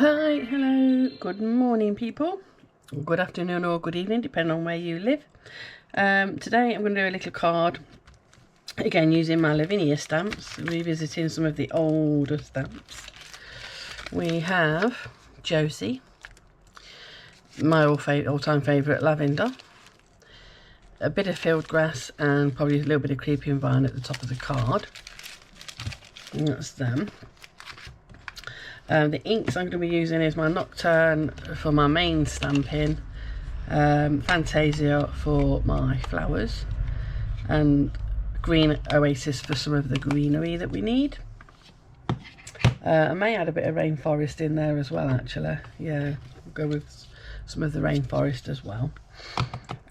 Hi, hello, good morning people, good afternoon or good evening depending on where you live. Today I'm going to do a little card, again using my Lavinia stamps, revisiting some of the older stamps. We have Josie, my all-time favourite lavender, a bit of field grass and probably a little bit of creeping vine at the top of the card, and that's them. The inks I'm going to be using is my Nocturne for my main stamping, Fantasia for my flowers, and Green Oasis for some of the greenery that we need. I may add a bit of rainforest in there as well, actually. Yeah, I'll go with some of the rainforest as well.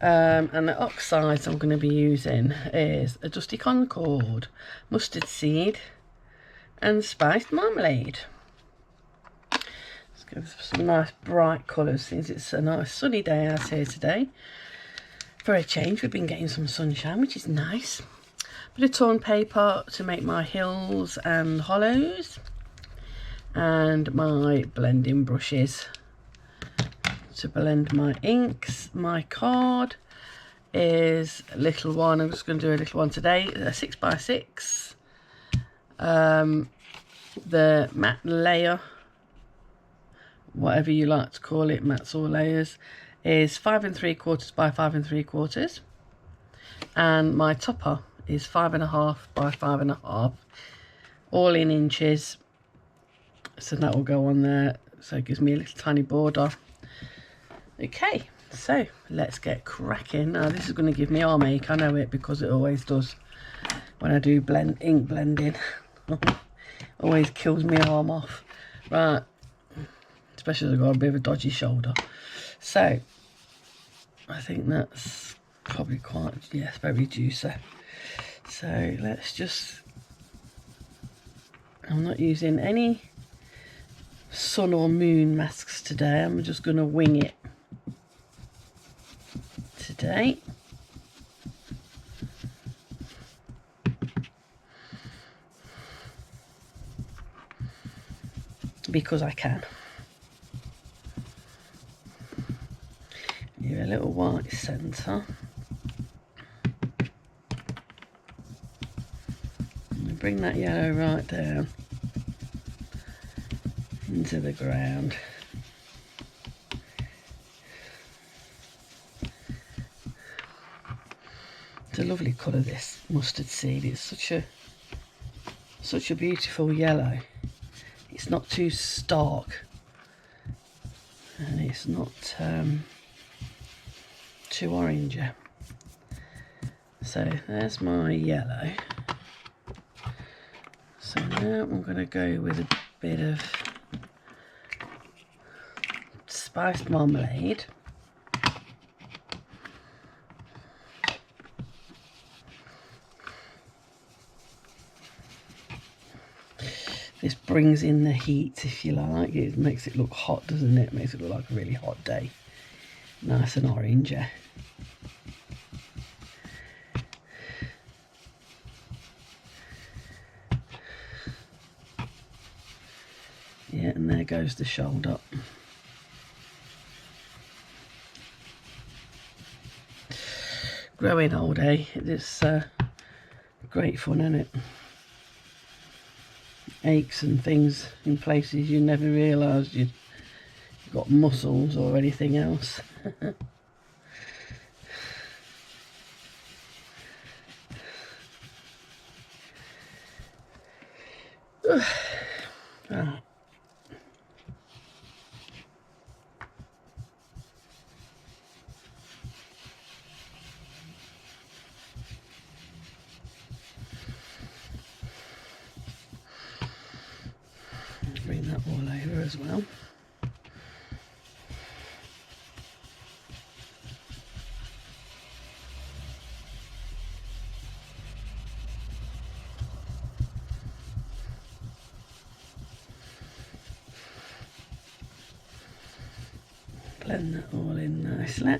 And the oxides I'm going to be using is a Dusty Concord, mustard seed and spiced marmalade. Let's go for some nice bright colours since it's a nice sunny day out here today. For a change, we've been getting some sunshine, which is nice. Bit of torn paper to make my hills and hollows, and my blending brushes to blend my inks. My card is a little one. I'm just going to do a little one today, a 6x6. The matte layer, whatever you like to call it, mats or layers, is 5 3/4 by 5 3/4, and my topper is 5.5 by 5.5, all in inches. So that will go on there, so it gives me a little tiny border. Okay, so let's get cracking. Now this is going to give me arm ache, I know it, because it always does when I do ink blending. Always kills me arm off, right, especially as I've got a bit of a dodgy shoulder. So I think that's probably quite, yes, very juicy. So let's just, I'm not using any sun or moon masks today, I'm just going to wing it today. Because I can. Give a little white centre. And bring that yellow right down into the ground. It's a lovely colour, this mustard seed. It's such a beautiful yellow. It's not too stark, and it's not too orangey. So there's my yellow. So now I'm going to go with a bit of spiced marmalade. This brings in the heat, if you like. It makes it look hot, doesn't it? It makes it look like a really hot day. Nice and orangey. Yeah, and there goes the shoulder. Growing old, eh? It's great fun, isn't it? Aches and things in places you never realised you'd got muscles or anything else. Ah. Bring that all over as well. Blend that all in nicely.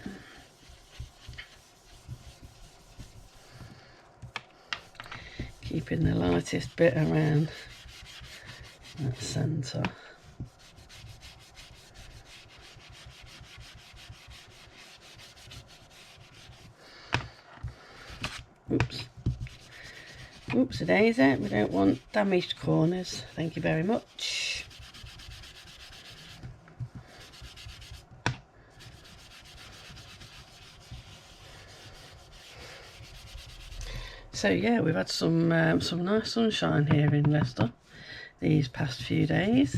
Keeping the lightest bit around that centre. Oops. Oopsie-daisy, we don't want damaged corners. Thank you very much. So yeah, we've had some nice sunshine here in Leicester these past few days,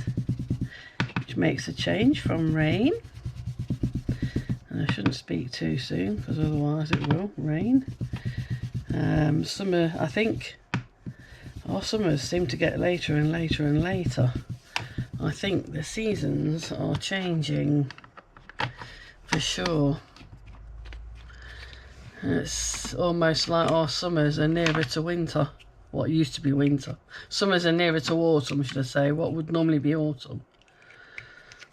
which makes a change from rain. And I shouldn't speak too soon because otherwise it will rain. Summer, I think our summers seem to get later and later and later. I think the seasons are changing for sure. It's almost like our summers are nearer to winter. What used to be winter. Summers are nearer to autumn, should I say. What would normally be autumn.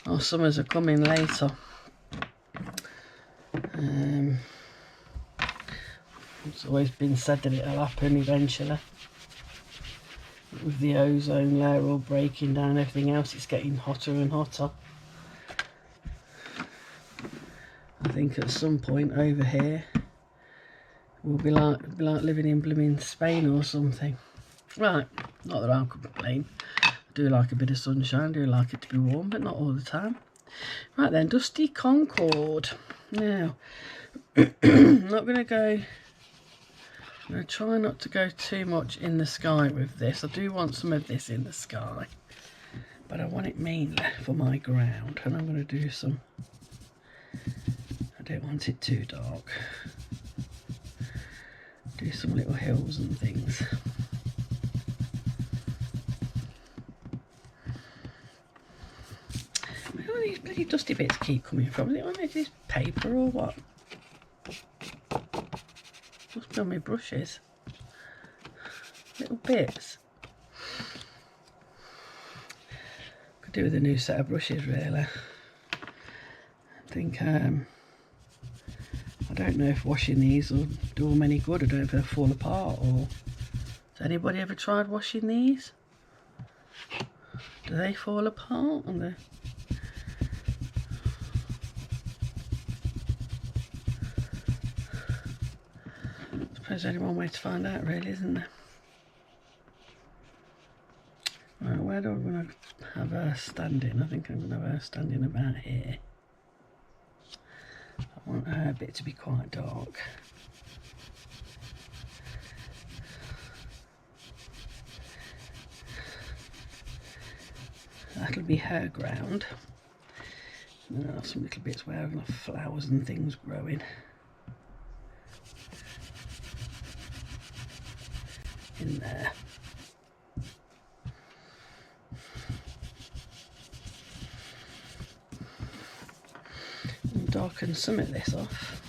Our summers are coming later. It's always been said that it'll happen eventually. With the ozone layer all breaking down, everything else, it's getting hotter and hotter. I think at some point over here we'll be like living in blooming Spain or something. Right, not that I'll complain. I do like a bit of sunshine, I do like it to be warm, but not all the time. Right then, Dusty Concord. Now, I'm not going to go... I'm going to try not to go too much in the sky with this. I do want some of this in the sky, but I want it mainly for my ground, and I'm going to do some... I don't want it too dark. Do some little hills and things. Where do these bloody dusty bits keep coming from? Is it on this paper or what? Must be on my brushes. Little bits. Could do with a new set of brushes really. I think I don't know if washing these will do them any good. I don't know if they'll fall apart, or has anybody ever tried washing these? Do they fall apart? And I suppose there's only one way to find out really, isn't there? Right, where do I want to have her standing? I think I'm going to have her standing about here. I want her bit to be quite dark. That'll be her ground. And then I'll have some little bits where I've got flowers and things growing. In there. And darken some of this off.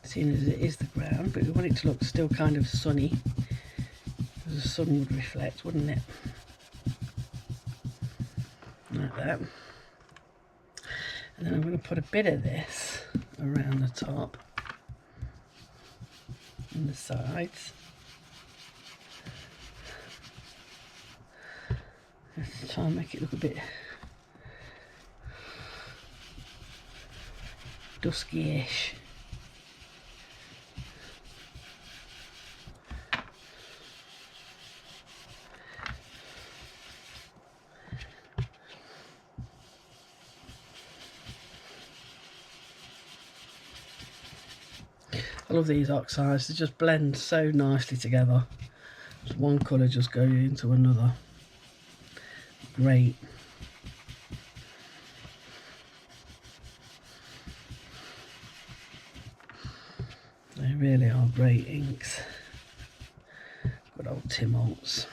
Seeing as it is the ground, but we want it to look still kind of sunny. The sun would reflect, wouldn't it? Like that. And then I'm going to put a bit of this around the top and the sides. Let's try and make it look a bit dusky-ish. I love these oxides, they just blend so nicely together. Just one colour just goes into another. Great. They really are great inks. Good old Tim Holtz.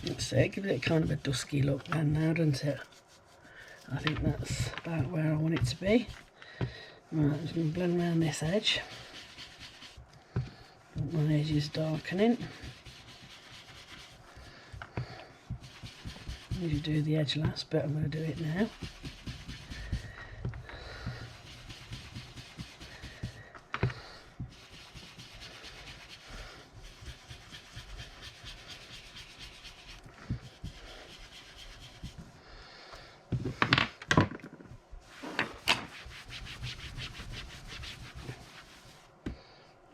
That's it, gives it kind of a dusky look then now, doesn't it? I think that's about where I want it to be. Right, I'm just going to blend around this edge. My edge is darkening. I usually do the edge last, but I'm going to do it now.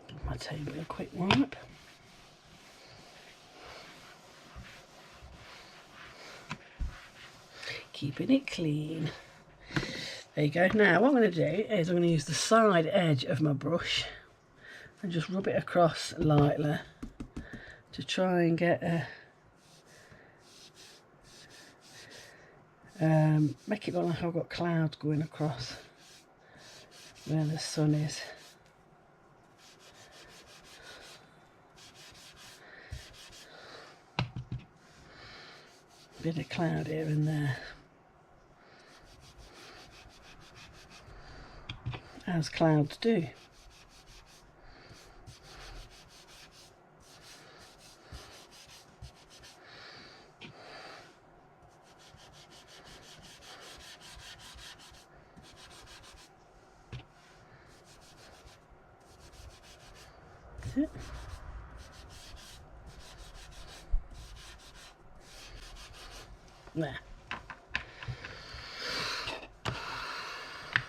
Give my table a quick wipe. Keeping it clean. There you go. Now what I'm going to do is I'm going to use the side edge of my brush and just rub it across lightly to try and get a make it look like I've got clouds going across where the sun is. Bit of cloud here and there, as clouds do. That's it. There.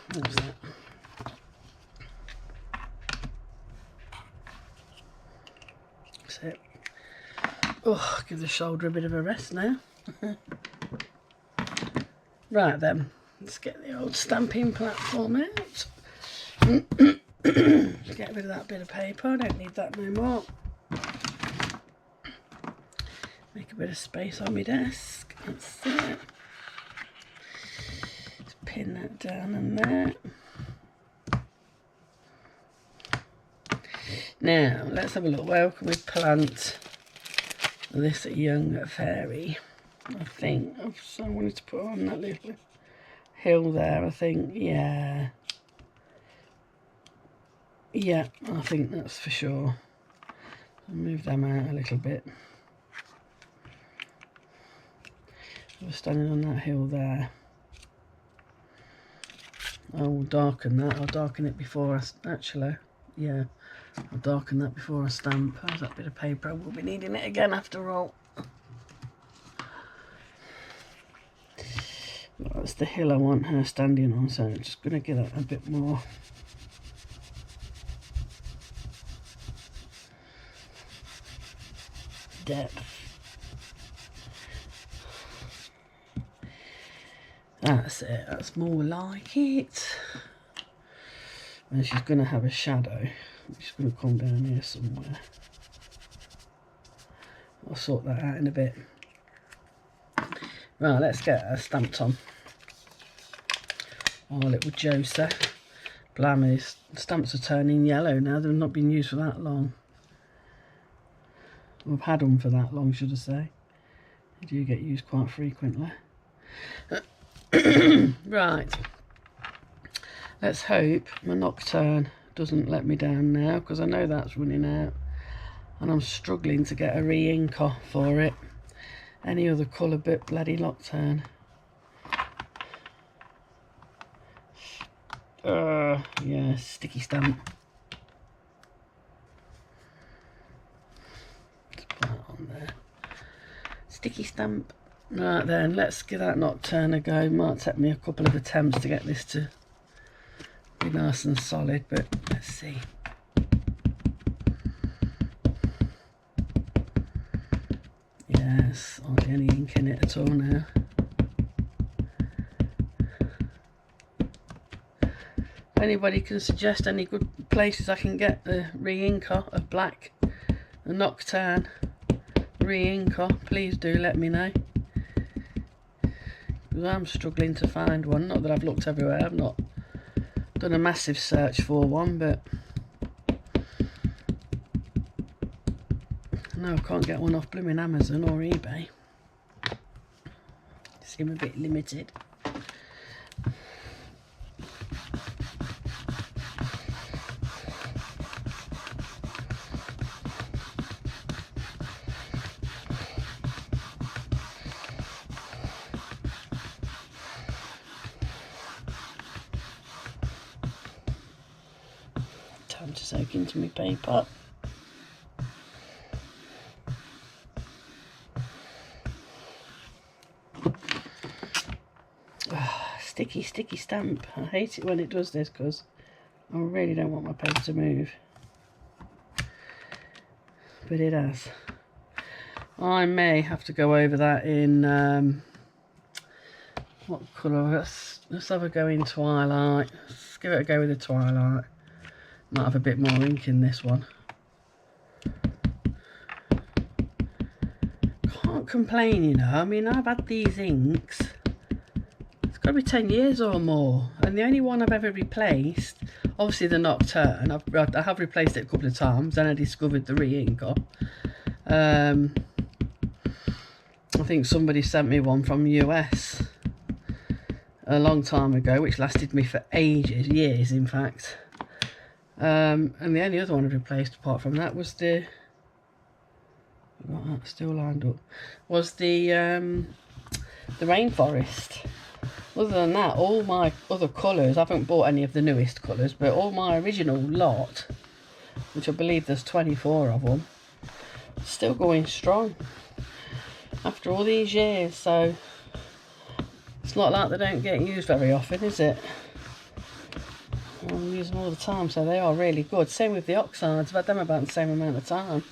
That's that. That's it. Oh, give the shoulder a bit of a rest now. Right then, let's get the old stamping platform out. Get rid of that bit of paper, I don't need that no more. Make a bit of space on my desk. That's it. Just pin that down in there. Now, let's have a look. Where can we plant this young fairy? I think I wanted to put on that little hill there, I think. Yeah, I think that's for sure. I'll move them out a little bit. We're standing on that hill there. I will darken that. I'll darken it before I actually. Yeah, I'll darken that before I stamp. There's that bit of paper. I will be needing it again after all. That's the hill I want her standing on, so I'm just going to give it a bit more. Depth. That's it, that's more like it. And she's going to have a shadow. She's going to come down here somewhere. I'll sort that out in a bit. Right, let's get her stamped on. Our little Josa. Blammy, stamps are turning yellow now. They've not been used for that long. We've had them for that long, should I say. They do get used quite frequently. Right, let's hope my Nocturne doesn't let me down now, because I know that's running out and I'm struggling to get a re-inker for it. Any other colour but bloody Nocturne. Yeah, sticky stamp. Let's put that on there. Sticky stamp. Right then, let's give that Nocturne a go. Might take me a couple of attempts to get this to be nice and solid, but let's see. Yes, hardly any ink in it at all now. If anybody can suggest any good places I can get the re-inker of black, the Nocturne re-inker, please do let me know. I'm struggling to find one. Not that I've looked everywhere. I've not done a massive search for one, but no, I can't get one off blooming Amazon or eBay. Seem a bit limited. time to soak into my paper. Sticky, sticky stamp. I hate it when it does this because I really don't want my paper to move. But it has. I may have to go over that in, what colour? Let's have a go in Twilight. Let's give it a go with the Twilight. Might have a bit more ink in this one. Can't complain, you know. I mean, I've had these inks. It's got to be 10 years or more. And the only one I've ever replaced, obviously the Nocturne, I have replaced it a couple of times. Then I discovered the re-inker. I think somebody sent me one from the US a long time ago, which lasted me for ages, years in fact. And the only other one I've replaced apart from that was the, I've got that still lined up, was the Rainforest. Other than that, all my other colours, I haven't bought any of the newest colours, but all my original lot, which I believe there's 24 of them, still going strong after all these years. So it's not like they don't get used very often, is it? I use them all the time, so they are really good. Same with the oxides. I've had them about the same amount of time.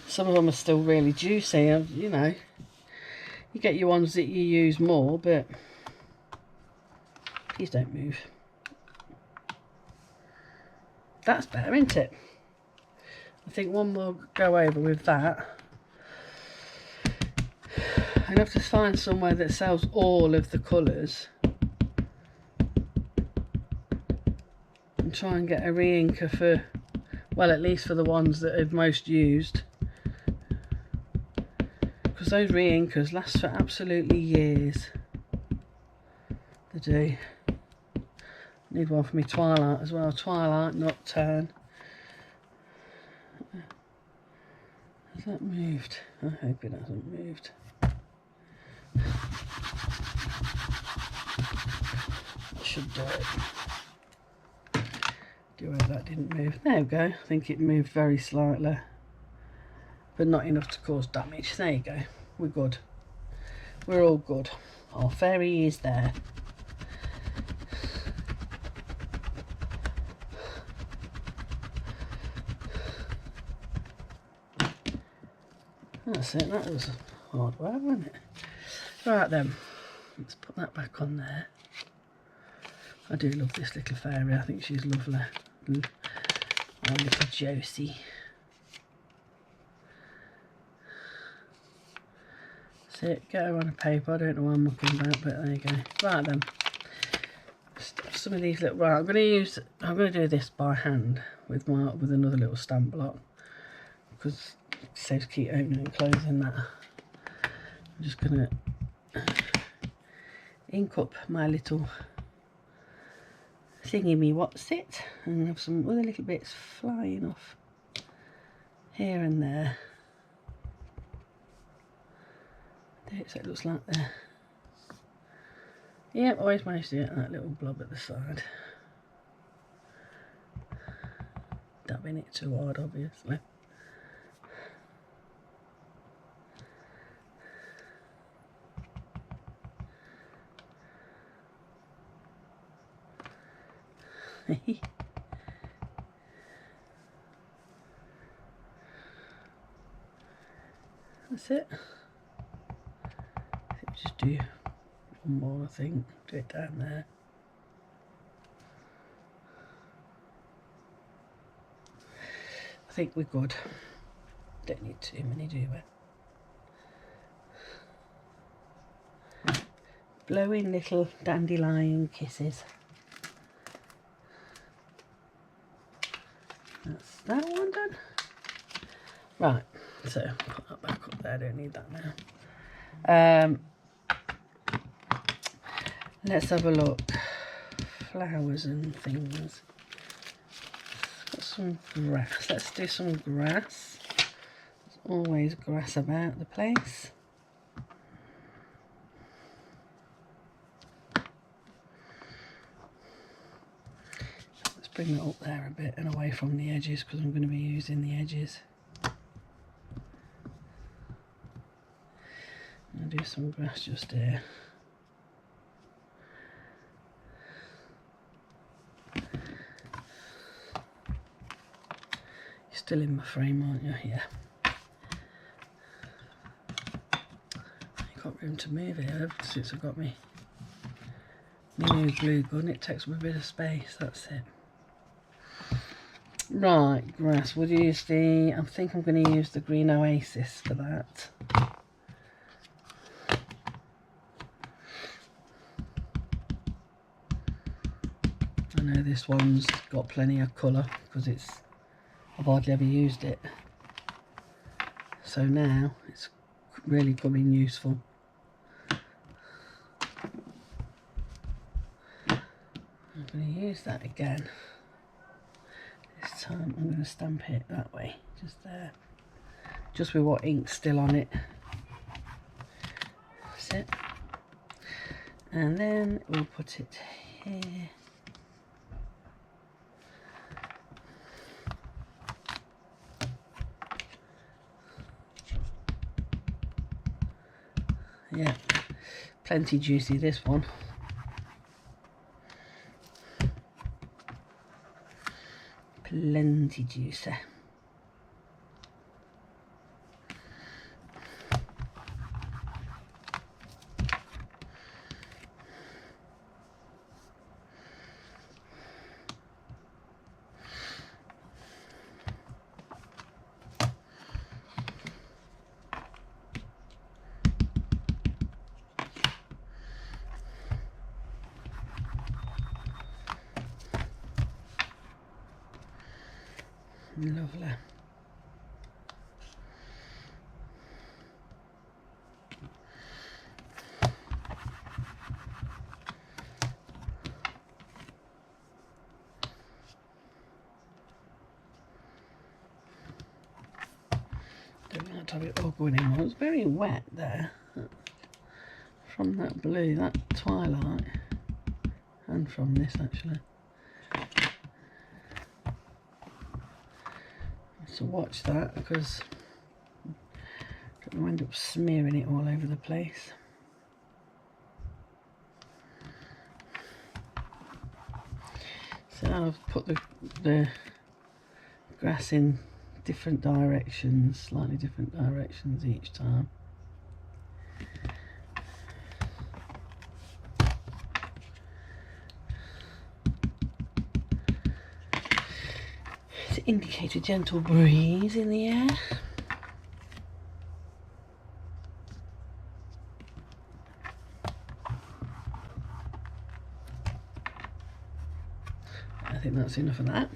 Some of them are still really juicy, and you know, you get your ones that you use more, but please don't move. That's better, isn't it? I think one more go over with that. I'd have to find somewhere that sells all of the colours and try and get a re-inker for, well, at least for the ones that I've most used, because those re-inkers last for absolutely years. They do. Need one for me Twilight as well. Twilight, Nocturne. Has that moved? I hope it hasn't moved. That should do it. Do it, that didn't move. There we go. I think it moved very slightly, but not enough to cause damage. There you go. We're good. We're all good. Our fairy is there. That's it. That was hard work, wasn't it? Right then. Let's put that back on there. I do love this little fairy. I think she's lovely. Our little Josie. That's it. Get her on a paper. I don't know what I'm looking about, but there you go. Right then. Stuff some of these little. Right, I'm going to do this by hand with another little stamp block, because it saves keep opening and closing that. I'm just going to ink up my little thingy me what's it, and have some other little bits flying off here and there. So it looks like there. Yep, always managed to get that little blob at the side. Dabbing it too hard, obviously. That's it. Just do one more, I think. Do it down there. I think we're good. Don't need too many, do we? Blowing little dandelion kisses. That's that one done. Right, so put that back up there. I don't need that now. Let's have a look. Flowers and things. Got some grass. Let's do some grass. There's always grass about the place. Let's bring that up there a bit and away from the edges because I'm going to be using the edges. I'll do some grass just here. You're still in my frame, aren't you? Yeah. You've got room to move here since I've got me new glue gun. It takes up a bit of space, that's it. Right, grass. We'll use the, I think I'm going to use the Green Oasis for that. I know this one's got plenty of colour because I've hardly ever used it. So now it's really coming useful. I'm going to use that again. This time I'm going to stamp it that way, just there. Just with what ink's still on it. That's it. And then we'll put it here. Yeah, plenty juicy this one. Plenty juicy. Lovely. Don't like to have it all going in. It's very wet there from that blue, that twilight, and from this actually. So watch that because I don't want to end up smearing it all over the place. So I've put the grass in different directions, slightly different directions each time. To indicate a gentle breeze in the air. I think that's enough of that.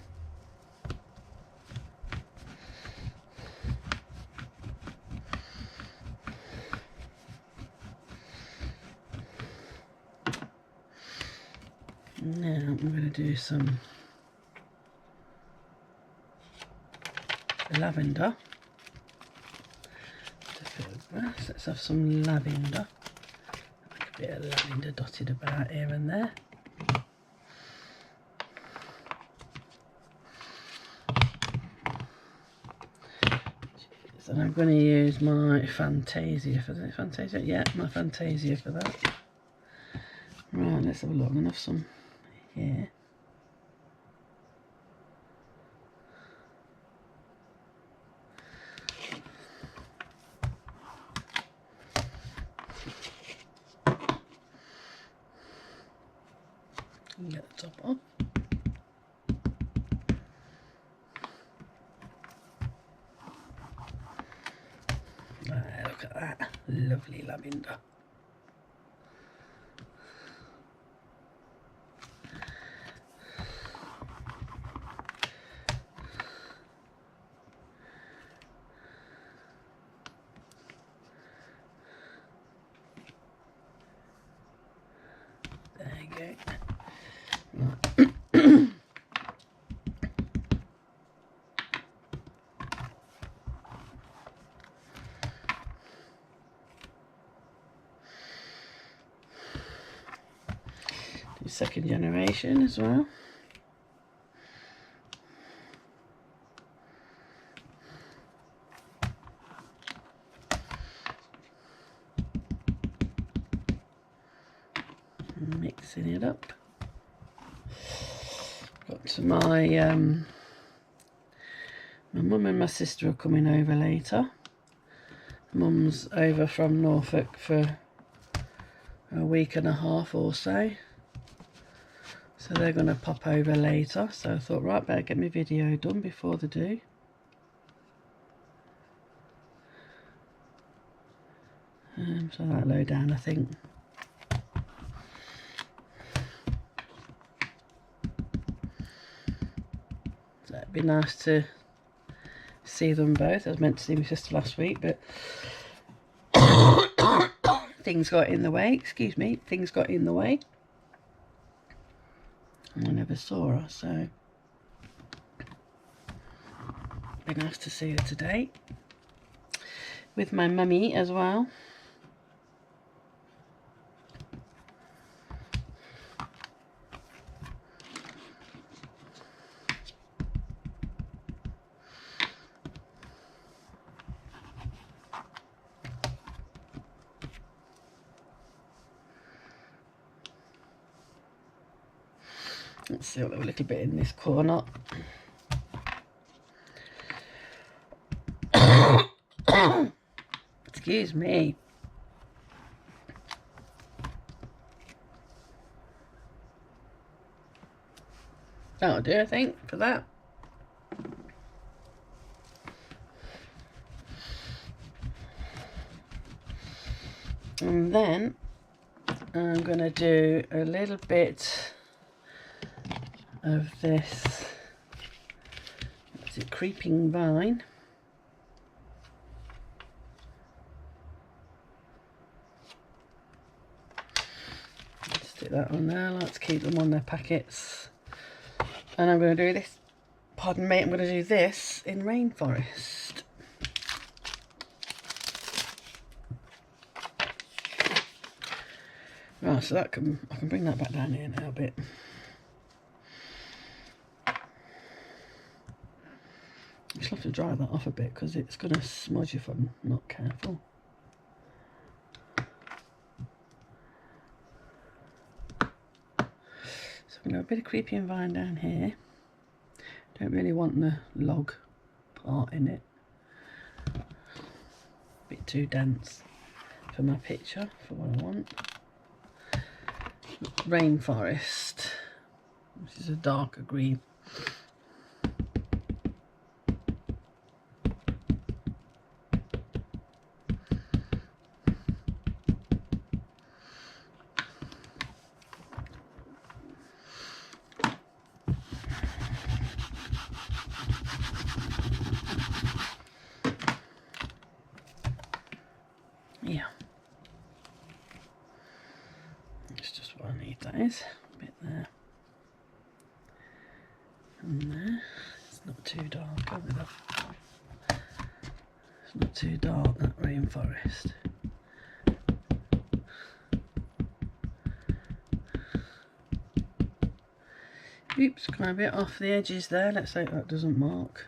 Now I'm going to do some lavender. Just a bit of grass. Let's have some lavender. Like a bit of lavender dotted about here and there. And I'm going to use my Fantasia for that. Fantasia? Yeah, my Fantasia for that. Right, let's have a look. I'm going to have some here. Get the top off. Look at that, lovely lavender. There you go. Right. Second generation as well. Mixing it up. Got to my mum and my sister are coming over later. Mum's over from Norfolk for a week and a half or so. So they're going to pop over later. So I thought, right, better get my video done before they do. So that low down, I think. So it'd be nice to see them both. I was meant to see my sister last week, but things got in the way. Excuse me, things got in the way. And I never saw her, so it'd be nice to see her today. With my mummy as well. Let's see a little bit in this corner. Excuse me. That'll do, I think, for that. And then I'm going to do a little bit of this, what's it, creeping vine. Stick that on there. Let's keep them on their packets. And I'm going to do this, pardon me, I'm going to do this in rainforest. Right, so that I can bring that back down here now a bit. I just have to dry that off a bit because it's going to smudge if I'm not careful. So I'm going to have a bit of creeping vine down here. Don't really want the log part in it. A bit too dense for my picture, for what I want. Rainforest. This is a darker green. Yeah, it's just what I need, that is. A bit there and there. It's not too dark, is it? It's not too dark, that rainforest. Oops, quite a bit off the edges there. Let's hope that doesn't mark.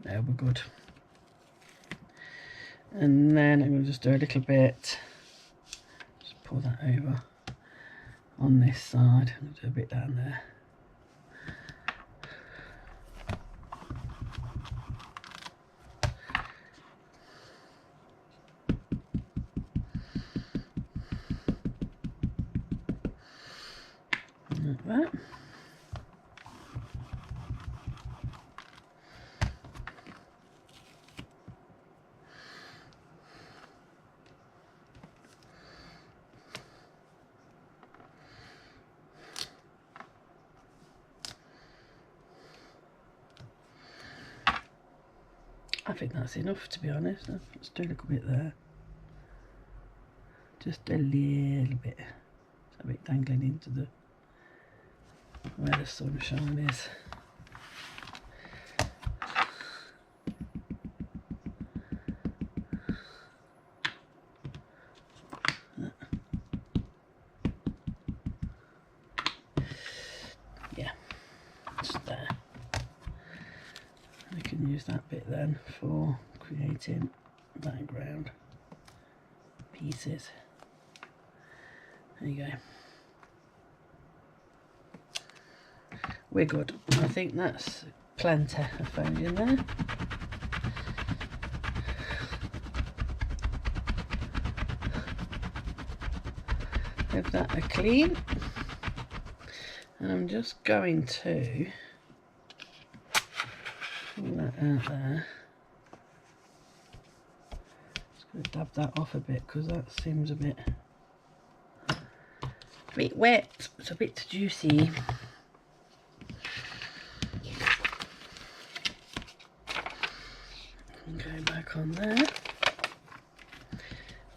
There, we're good. And then I'm going to just do a little bit, just pull that over on this side. I'm going to do a bit down there. Like that. I think that's enough, to be honest. Let's do a little bit there. Just a little bit. It's a bit dangling into the where the sunshine is. Yeah, just there. We can use that bit then for creating background pieces. There you go. We're good. I think that's plenty of foam in there. Give that a clean. And I'm just going to pull that out there. Just going to dab that off a bit because that seems a bit wet. It's a bit juicy. Go back on there.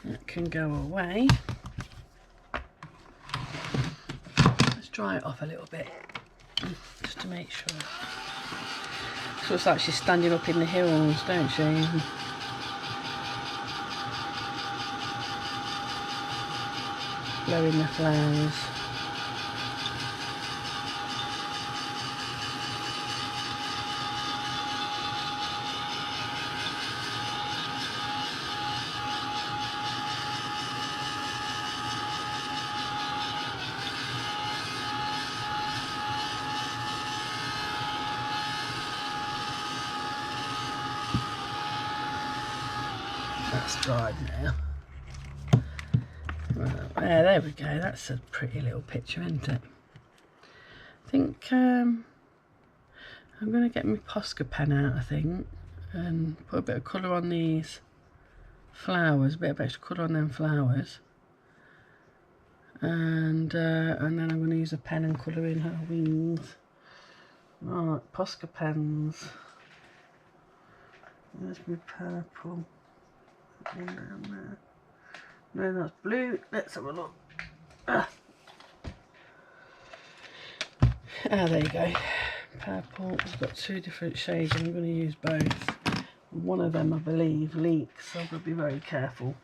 That can go away. Let's dry it off a little bit, just to make sure. So it's like she's standing up in the hills, don't she? Blowing the flowers. That's dried now. Right, there we go. That's a pretty little picture, isn't it? I think I'm going to get my Posca pen out, I think, and put a bit of colour on these flowers, a bit of extra colour on them flowers, and then I'm going to use a pen and colour in her wings. Right, Posca pens. There's my purple. One down there. No, that's blue. Let's have a look. There you go. Purple. I've got two different shades and I'm going to use both. One of them, I believe, leaks, so I've got to be very careful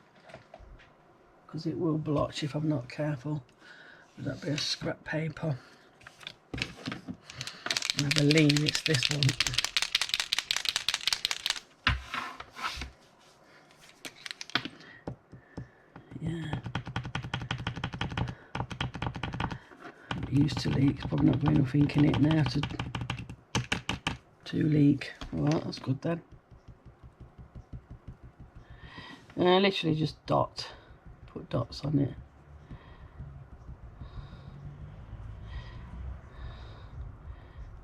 because it will blotch if I'm not careful with that bit of scrap paper. And I believe it's this one. Yeah. It used to leak. It's probably not going enough ink in it now to leak. Alright, that's good then. Literally just put dots on it.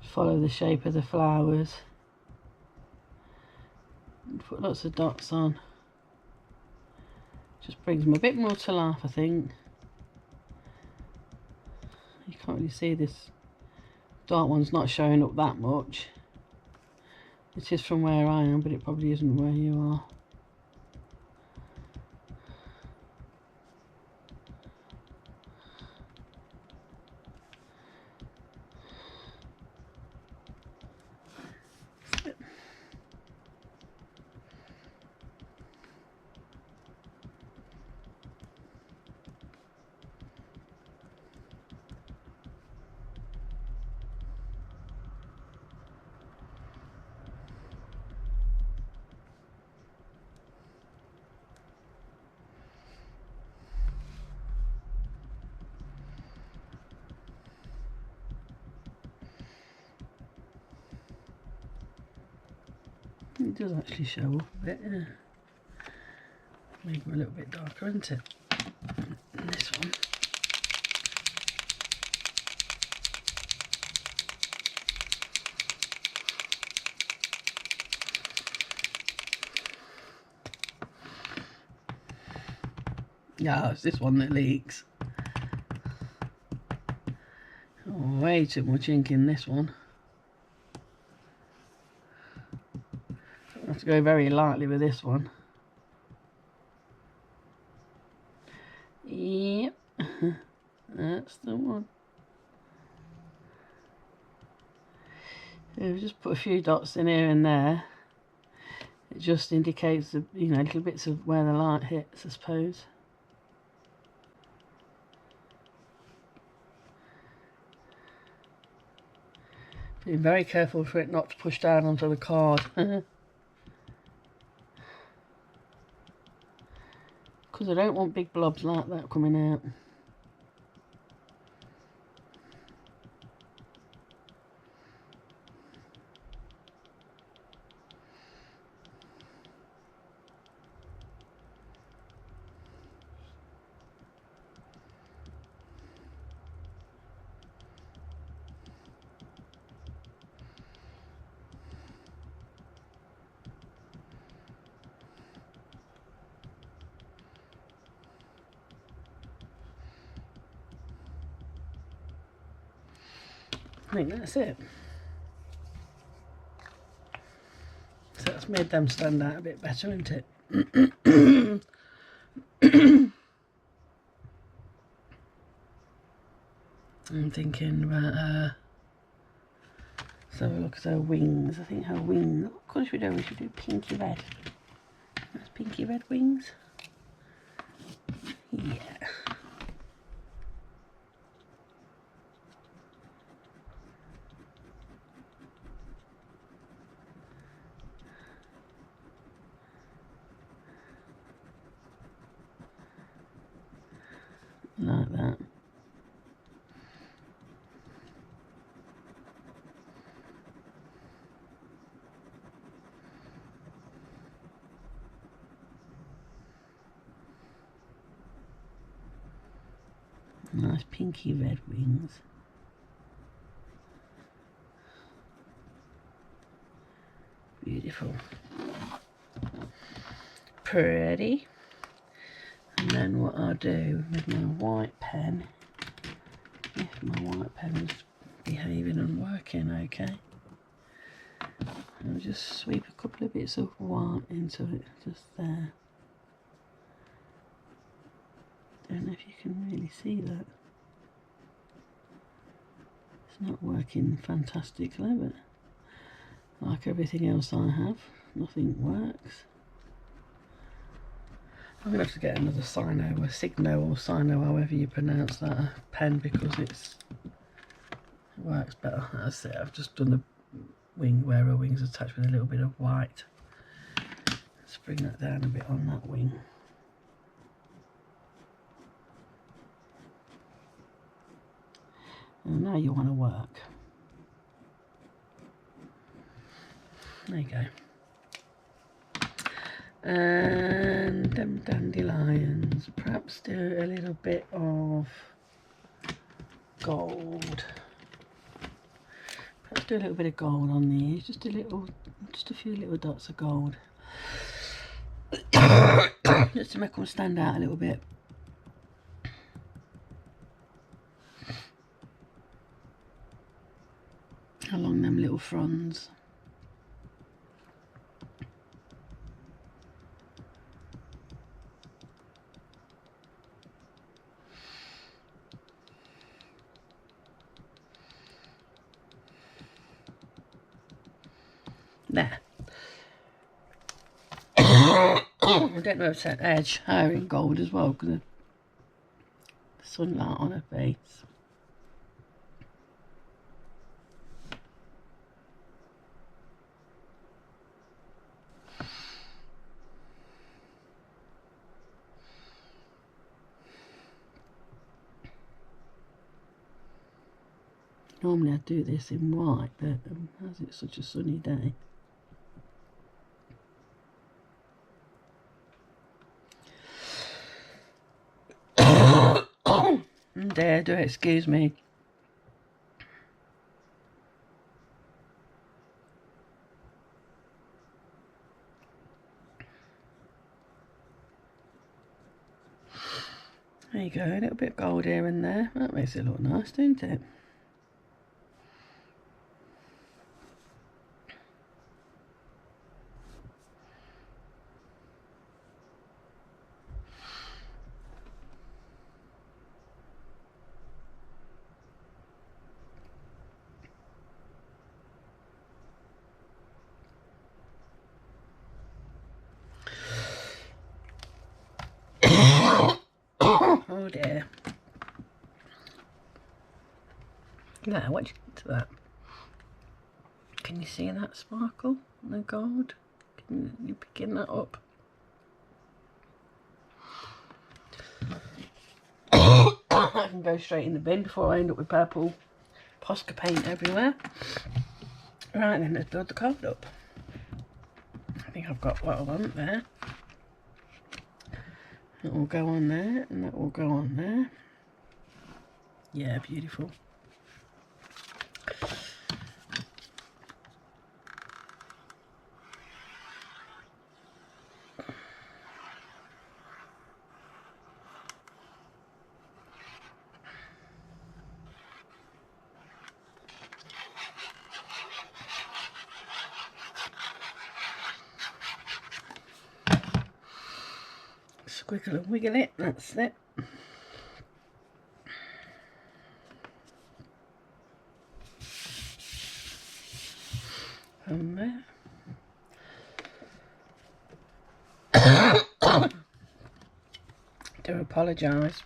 Follow the shape of the flowers. Put lots of dots on. Just brings them a bit more to life, I think. You can't really see this dark one's not showing up that much. It is from where I am, but it probably isn't where you are. It does actually show up a bit, yeah. Maybe a little bit darker, isn't it? And this one. Yeah, it's this one that leaks. Oh, way too much ink in this one. I have to go very lightly with this one. Yep, that's the one. We've just put a few dots in here and there. It just indicates the, little bits of where the light hits, I suppose. Being very careful for it not to push down onto the card. because I don't want big blobs like that coming out. I think that's it. So that's made them stand out a bit better, isn't it? I'm thinking about let's have a look at her wings. I think her wings, what colour should we should do pinky red. That's pinky red wings. Yeah. Like that. Nice pinky red wings. Beautiful. Pretty. And then what I'll do with my white pen, if my white pen is behaving and working okay, I'll just sweep a couple of bits of white into it, just there. Don't know if you can really see that. It's not working fantastically, but like everything else I have, nothing works. I'm going to have to get another Sino or Signo or Sino, however you pronounce that, pen, because it works better. That's it, I've just done the wing where her wings attached with a little bit of white. Let's bring that down a bit on that wing. And now you want to work. There you go. And them dandelions, perhaps do a little bit of gold. Perhaps do a little bit of gold on these, just a few little dots of gold. Just to make them stand out a little bit. Along them little fronds. There. I don't know if it's edge her in gold as well, because of the sunlight on her face. Normally I do this in white, but as it's such a sunny day. Dear, do excuse me. There you go, a little bit of gold here and there. That makes it look nice, doesn't it? Oh dear. Now, what do you think to that? Can you see that sparkle on the gold? Can you picking that up? I can go straight in the bin before I end up with purple Posca paint everywhere. Right then, let's build the card up. I think I've got what I want there. That will go on there, and that will go on there. Yeah, beautiful. Squiggle and wiggle it, that's it. From there. Do apologise.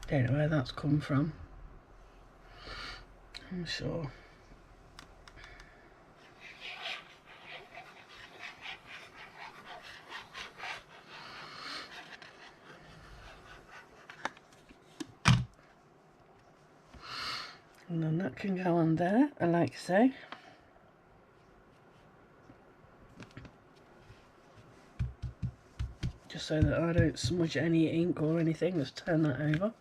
Don't know where that's come from. I'm sure. And then that can go on there, I like to say. Just so that I don't smudge any ink or anything, let's turn that over.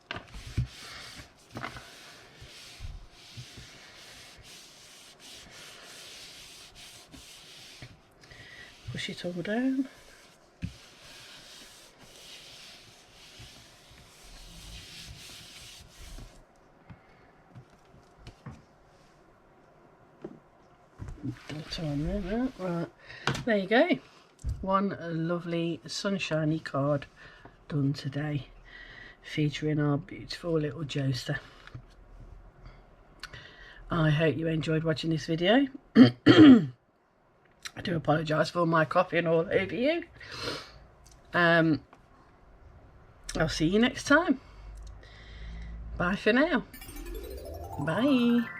Push it all down. On there, right, there you go. One lovely sunshiny card done today, featuring our beautiful little Joester. I hope you enjoyed watching this video. I do apologise for my coughing all over you. I'll see you next time. Bye for now. Bye.